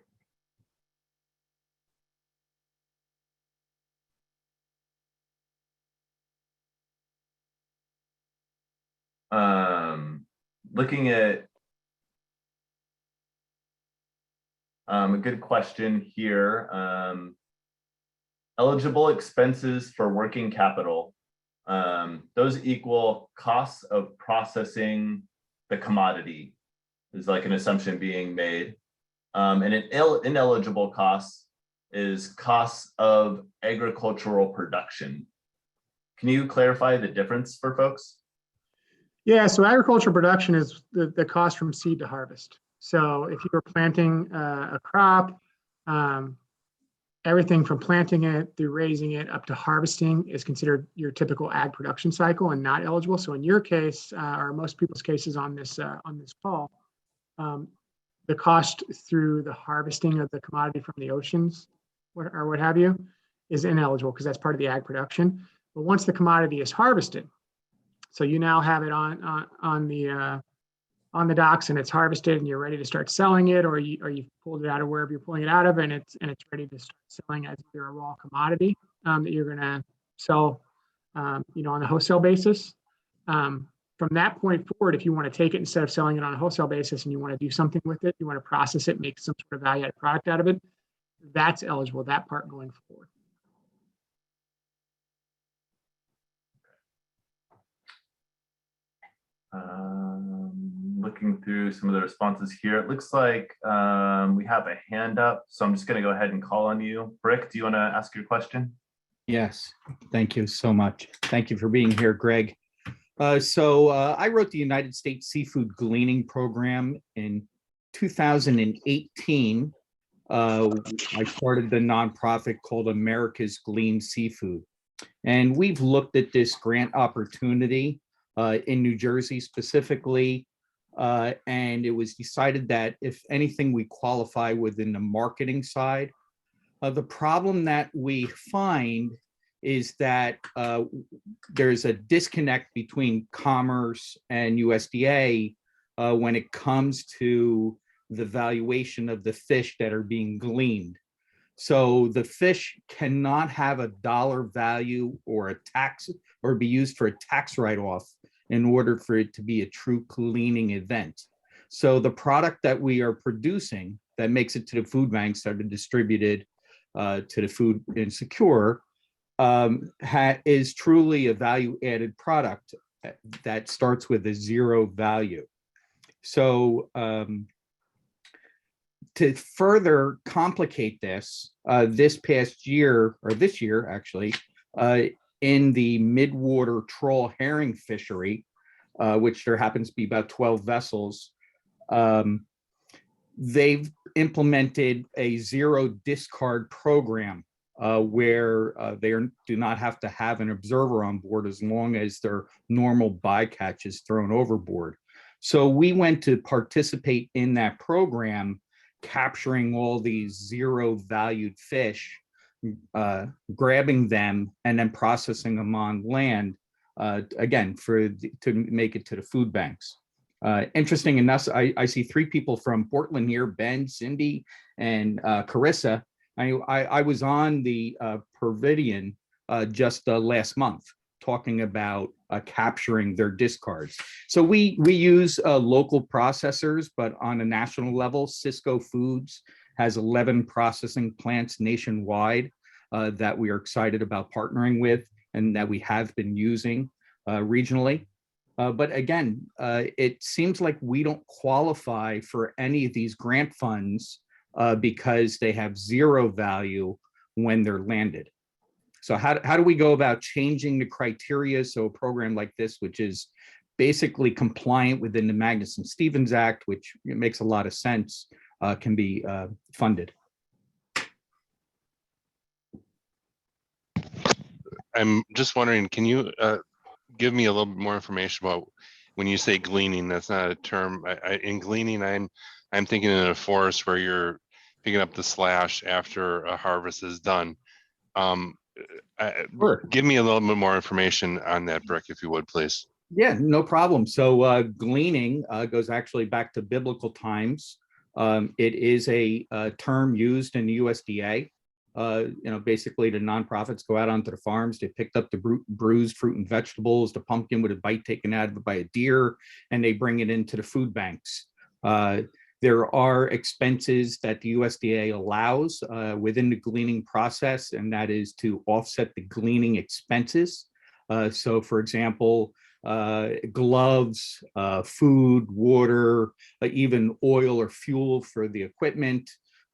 Looking at a good question here. Eligible expenses for working capital. Those equal costs of processing the commodity is like an assumption being made. And an ineligible cost is costs of agricultural production. Can you clarify the difference for folks? Yeah, so agricultural production is the cost from seed to harvest. So if you were planting a crop, everything from planting it through raising it up to harvesting is considered your typical ag production cycle and not eligible. So in your case, or most people's cases on this call, the cost through the harvesting of the commodity from the oceans or what have you is ineligible because that's part of the ag production. But once the commodity is harvested, so you now have it on the docks and it's harvested and you're ready to start selling it, or you've pulled it out of wherever you're pulling it out of, and it's ready to start selling as either a raw commodity that you're going to sell, on a wholesale basis. From that point forward, if you want to take it instead of selling it on a wholesale basis and you want to do something with it, you want to process it, make some sort of value-added product out of it, that's eligible, that part going forward. Looking through some of the responses here, it looks like we have a hand up, so I'm just going to go ahead and call on you. Brick, do you want to ask your question? Yes, thank you so much. Thank you for being here, Greg. So I wrote the United States Seafood Gleaning Program in 2018. I started the nonprofit called America's Glean Seafood. And we've looked at this grant opportunity in New Jersey specifically. And it was decided that if anything, we qualify within the marketing side. The problem that we find is that there's a disconnect between commerce and USDA when it comes to the valuation of the fish that are being gleaned. So the fish cannot have a dollar value or a tax or be used for a tax write-off in order for it to be a true cleaning event. So the product that we are producing that makes it to the food banks that are distributed to the food insecure is truly a value-added product that starts with a zero value. So to further complicate this, this year actually, in the midwater trawl herring fishery, which there happens to be about 12 vessels, they've implemented a zero discard program where they do not have to have an observer on board as long as their normal bycatch is thrown overboard. So we went to participate in that program, capturing all these zero valued fish, grabbing them and then processing them on land, again, to make it to the food banks. Interesting enough, I see three people from Portland here, Ben, Cindy, and Carissa. I was on the Pervidian just last month talking about capturing their discards. So we use local processors, but on a national level, Cisco Foods has 11 processing plants nationwide that we are excited about partnering with and that we have been using regionally. But again, it seems like we don't qualify for any of these grant funds because they have zero value when they're landed. So how do we go about changing the criteria so a program like this, which is basically compliant within the Magnuson-Stevens Act, which makes a lot of sense, can be funded? I'm just wondering, can you give me a little bit more information about when you say gleaning? That's not a term. In gleaning, I'm thinking in a forest where you're picking up the slash after a harvest is done. Sure. Give me a little bit more information on that, Brick, if you would, please. Yeah, no problem. So gleaning goes actually back to biblical times. It is a term used in the USDA. Basically the nonprofits go out onto the farms, they picked up the bruised fruit and vegetables, the pumpkin with a bite taken out of it by a deer, and they bring it into the food banks. There are expenses that the USDA allows within the gleaning process, and that is to offset the gleaning expenses. So for example, gloves, food, water, even oil or fuel for the equipment,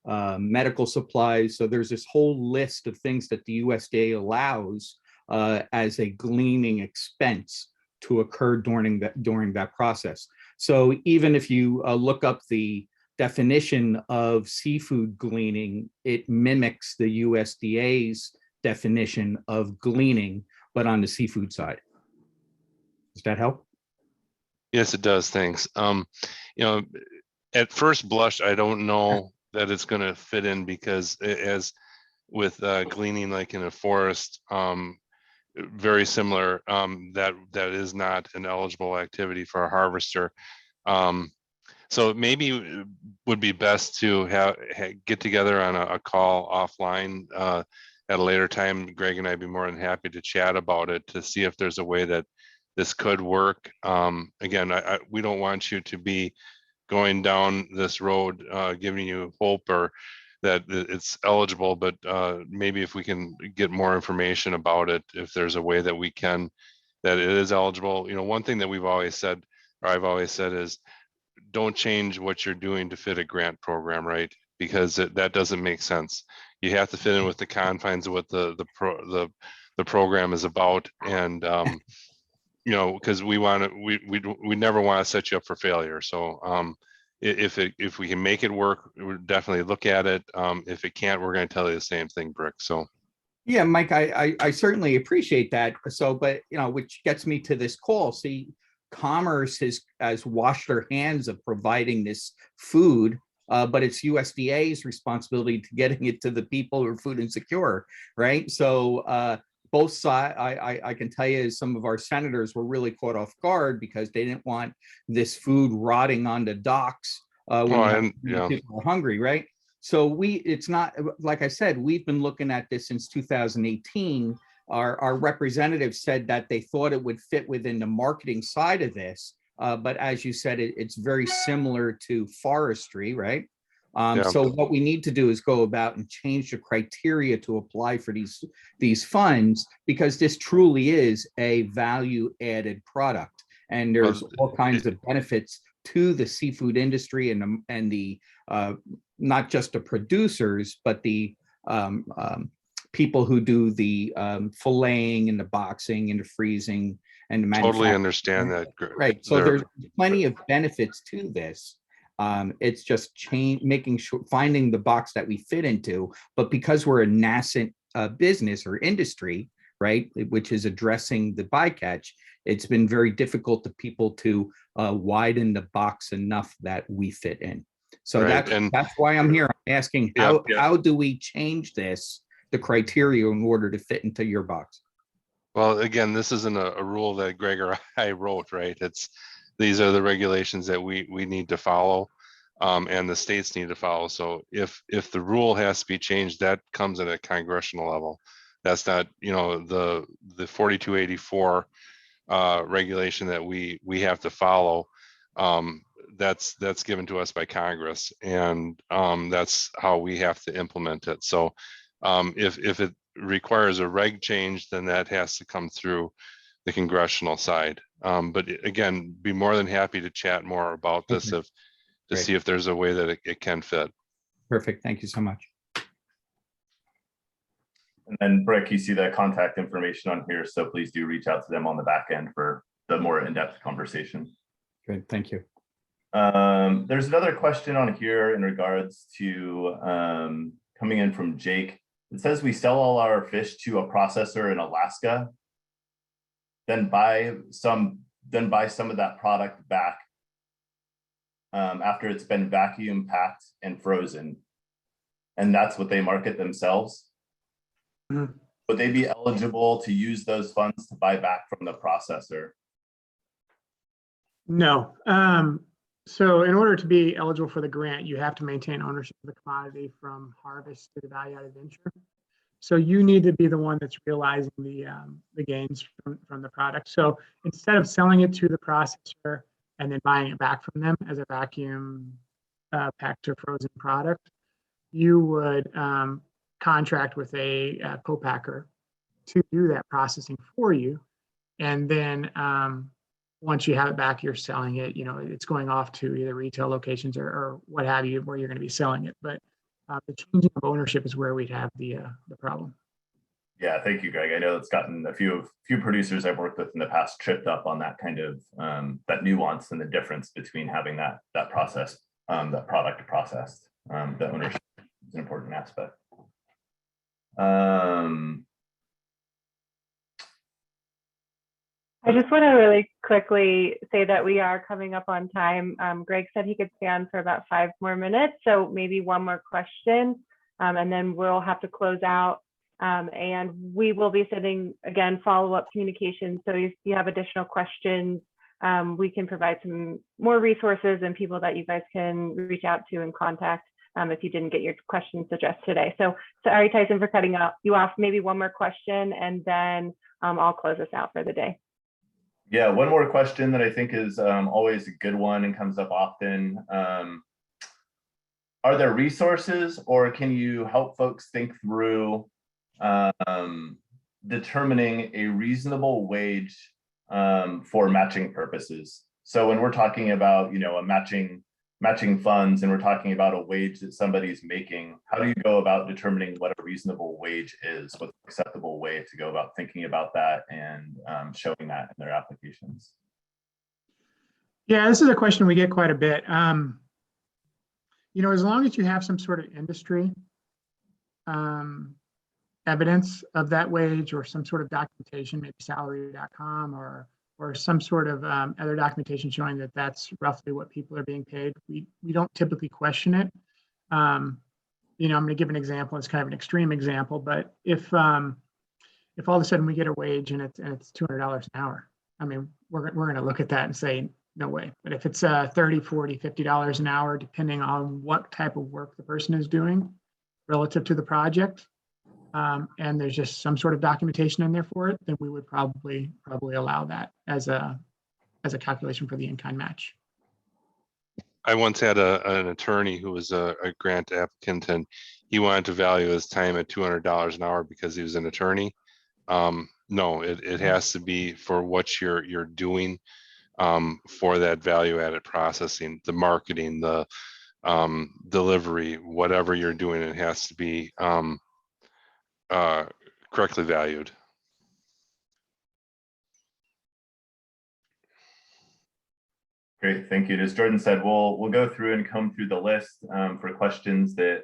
medical supplies. So there's this whole list of things that the USDA allows as a gleaning expense to occur during that process. So even if you look up the definition of seafood gleaning, it mimics the USDA's definition of gleaning, but on the seafood side. Does that help? Yes, it does. Thanks. At first blush, I don't know that it's going to fit in because as with gleaning, like in a forest, very similar, that is not an eligible activity for a harvester. So maybe it would be best to get together on a call offline at a later time. Greg and I'd be more than happy to chat about it to see if there's a way that this could work. Again, we don't want you to be going down this road, giving you hope or that it's eligible, but maybe if we can get more information about it, if there's a way that we can, that it is eligible. One thing that we've always said, or I've always said, is don't change what you're doing to fit a grant program, right? Because that doesn't make sense. You have to fit in with the confines of what the program is about, and because we never want to set you up for failure. So if we can make it work, we'll definitely look at it. If it can't, we're going to tell you the same thing, Brick. So. Yeah, Mike, I certainly appreciate that. So, but which gets me to this call. See, Commerce has washed their hands of providing this food, but it's USDA's responsibility to getting it to the people who are food insecure, right? So both sides, I can tell you, some of our senators were really caught off guard because they didn't want this food rotting on the docks when people are hungry, right? So it's not, like I said, we've been looking at this since 2018. Our representative said that they thought it would fit within the marketing side of this, but as you said, it's very similar to forestry, right? So what we need to do is go about and change the criteria to apply for these funds, because this truly is a value-added product, and there's all kinds of benefits to the seafood industry and the not just the producers, but the people who do the filleting and the boxing and the freezing and the manufacturing. Totally understand that. Right. So there's plenty of benefits to this. It's just finding the box that we fit into. But because we're a nascent business or industry, right, which is addressing the bycatch, it's been very difficult to people to widen the box enough that we fit in. So that's why I'm here. I'm asking how do we change the criteria in order to fit into your box? Well, again, this isn't a rule that Greg or I wrote, right? These are the regulations that we need to follow, and the states need to follow. So if the rule has to be changed, that comes at a congressional level. That's not, the 4284 regulation that we have to follow. That's given to us by Congress, and that's how we have to implement it. So if it requires a reg change, then that has to come through the congressional side. But again, be more than happy to chat more about this to see if there's a way that it can fit. Perfect. Thank you so much. And then Brick, you see the contact information on here, so please do reach out to them on the back end for the more in-depth conversation. Good. Thank you. There's another question on here in regards to coming in from Jake. It says we sell all our fish to a processor in Alaska, then buy some of that product back after it's been vacuum packed and frozen, and that's what they market themselves. Mm-hmm. Would they be eligible to use those funds to buy back from the processor? No. So in order to be eligible for the grant, you have to maintain ownership of the commodity from harvest to the value-added venture. So you need to be the one that's realizing the gains from the product. So instead of selling it to the processor and then buying it back from them as a vacuum packed or frozen product, you would contract with a co-packer to do that processing for you. And then once you have it back, you're selling it, it's going off to either retail locations or what have you, where you're going to be selling it. But the changing of ownership is where we'd have the problem. Yeah, thank you, Greg. I know it's gotten a few producers I've worked with in the past tripped up on that kind of that nuance and the difference between having that process that product processed. The ownership is an important aspect. I just want to really quickly say that we are coming up on time. Greg said he could stay on for about 5 more minutes, so maybe one more question, and then we'll have to close out. And we will be sending, again, follow-up communication. So if you have additional questions, we can provide some more resources and people that you guys can reach out to and contact if you didn't get your questions addressed today. So sorry, Tyson, for cutting you off. Maybe one more question, and then I'll close us out for the day. Yeah, one more question that I think is always a good one and comes up often. Are there resources, or can you help folks think through determining a reasonable wage for matching purposes? So when we're talking about, a matching funds and we're talking about a wage that somebody's making, how do you go about determining what a reasonable wage is? What's an acceptable way to go about thinking about that and showing that in their applications? Yeah, this is a question we get quite a bit. As long as you have some sort of industry evidence of that wage or some sort of documentation, maybe salary.com or some sort of other documentation showing that that's roughly what people are being paid, we don't typically question it. I'm going to give an example. It's kind of an extreme example, but if all of a sudden we get a wage and it's $200 an hour, I mean, we're going to look at that and say, no way. But if it's $30, $40, $50 an hour, depending on what type of work the person is doing relative to the project, and there's just some sort of documentation in there for it, then we would probably allow that as a calculation for the in-kind match. I once had an attorney who was a grant applicant, and he wanted to value his time at $200 an hour because he was an attorney. No, it has to be for what you're doing for that value-added processing, the marketing, the delivery, whatever you're doing, it has to be correctly valued. Great, thank you. As Jordan said, we'll go through and comb through the list for questions that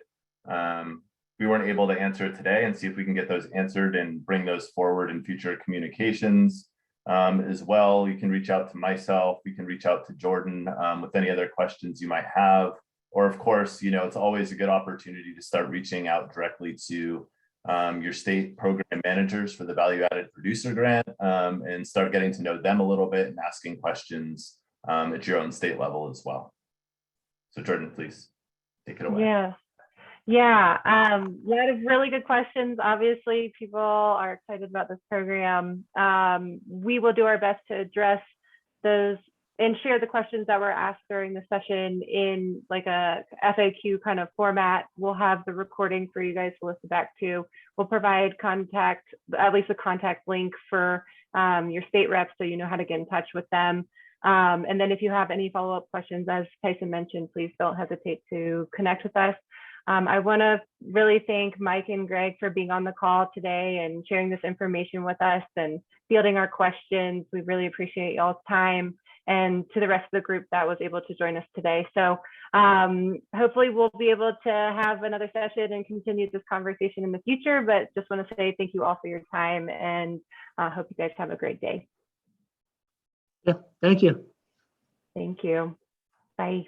we weren't able to answer today, and see if we can get those answered and bring those forward in future communications. As well, you can reach out to myself, you can reach out to Jordan with any other questions you might have, or of course, it's always a good opportunity to start reaching out directly to your state program managers for the value-added producer grant and start getting to know them a little bit and asking questions at your own state level as well. So Jordan, please take it away. Yeah, a lot of really good questions. Obviously, people are excited about this program. We will do our best to address those and share the questions that were asked during the session in like a FAQ kind of format. We'll have the recording for you guys to listen back to. We'll provide at least a contact link for your state reps so you know how to get in touch with them. And then if you have any follow-up questions, as Tyson mentioned, please don't hesitate to connect with us. I want to really thank Mike and Greg for being on the call today and sharing this information with us and fielding our questions. We really appreciate y'all's time, and to the rest of the group that was able to join us today. So hopefully we'll be able to have another session and continue this conversation in the future, but just want to say thank you all for your time, and hope you guys have a great day. Yeah, thank you. Thank you. Bye.